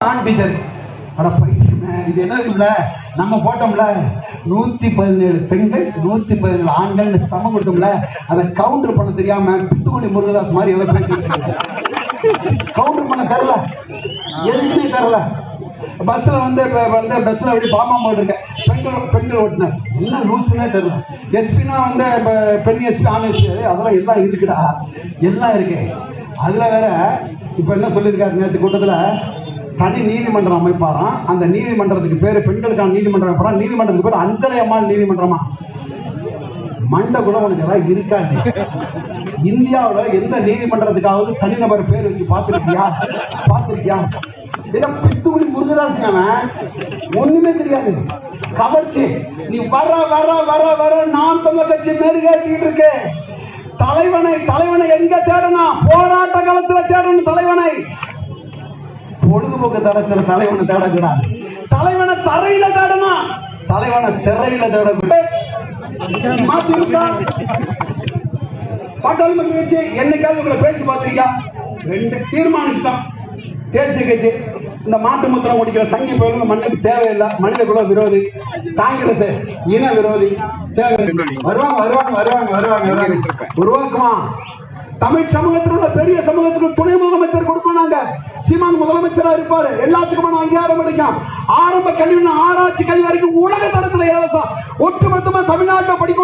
ஆண் டீச்சர். அட பைத்தியமே, இது என்ன இருக்குல்ல, நம்ம போட்டோம்ல 117 பெண்கள் 117 ஆண்கள் சமம் கொடுத்தோம்ல, அதை கவுண்டர் பண்ண தெரியாம பித்துக்குடி முருகதாஸ் மாதிரி எதை பேசிட்டு கவுண்டர் பண்ண தரல, எதுக்குன்னே தரல. பஸ்ல பஸ்ல அப்படி பாமா போட்டிருக்கேன், பெண்கள் ஓட்டுனர் என்ன லூசுன்னே தெரியல. எஸ்பினா பெண் எஸ்பி ஆண் எஸ்பி அதெல்லாம் எல்லாம் இருக்குடா, எல்லாம் இருக்கு. அதுல வேற இப்ப என்ன சொல்லியிருக்காரு நேற்று கூட்டத்துல, தனி நீதிமன்றம் அமைப்பாராம். அந்த நீதிமன்றத்துக்கு பேரு பெண்களுக்கான நீதிமன்றம் அமைப்பாராம். நீதிமன்றத்துக்கு பேர் அஞ்சலை அம்மாள் நீதிமன்றமா. மண்டை கூட உனக்கு ஏதாவது இருக்காது. இந்தியாவில் எந்த நீதிமன்றத்துக்காவது தனிநபர் பேர் வச்சு பார்த்திருக்கியா? இதை பித்துக்குடி முருகதாஸ் ஒண்ணுமே தெரியாது, கவர்ச்சி. நீ வர வர வர வர நாம் தமிழர் கட்சி மெருகேற்றிட்டு இருக்கு. தலைவனை எங்க தேடணும்? போராட்ட காலத்துல தேடணும் தலைவனை. பொழுதுபோக்கு தளத்துல தலைவனை தேடக்கூடாது, தலைவனை தரையில தேடணும், தலைவனை திரையில தேடக்கூடாது. பாட்டாளி மக்கள் கட்சி என்னைக்காவது உங்களை பேசி பார்த்திருக்கா? 2 தீர்மானிச்சிட்டோம். தேசிய கட்சி இந்த மாட்டு முத்திரம் ஓடிக்கிற சங்கி பயிர்கள் மண்ணுக்கு தேவையில்லை, மனித குல விரோதி. காங்கிரஸ் இன விரோதி. வருவாங்க உருவாக்குமா. தமிழ் சமூகத்தில் உள்ள பெரிய சமூகத்துக்கு துணை முதலமைச்சர் கொடுப்போம். நாங்க சீமான் முதலமைச்சரா இருப்பாரு, எல்லாத்துக்குமான அங்கீகாரம் அளிக்கும். ஆரம்ப கல்வி ஆராய்ச்சி கல்வி வரைக்கும் உலக தரத்துல இலவசம். ஒட்டுமொத்தமா தமிழ்நாட்டை படிக்க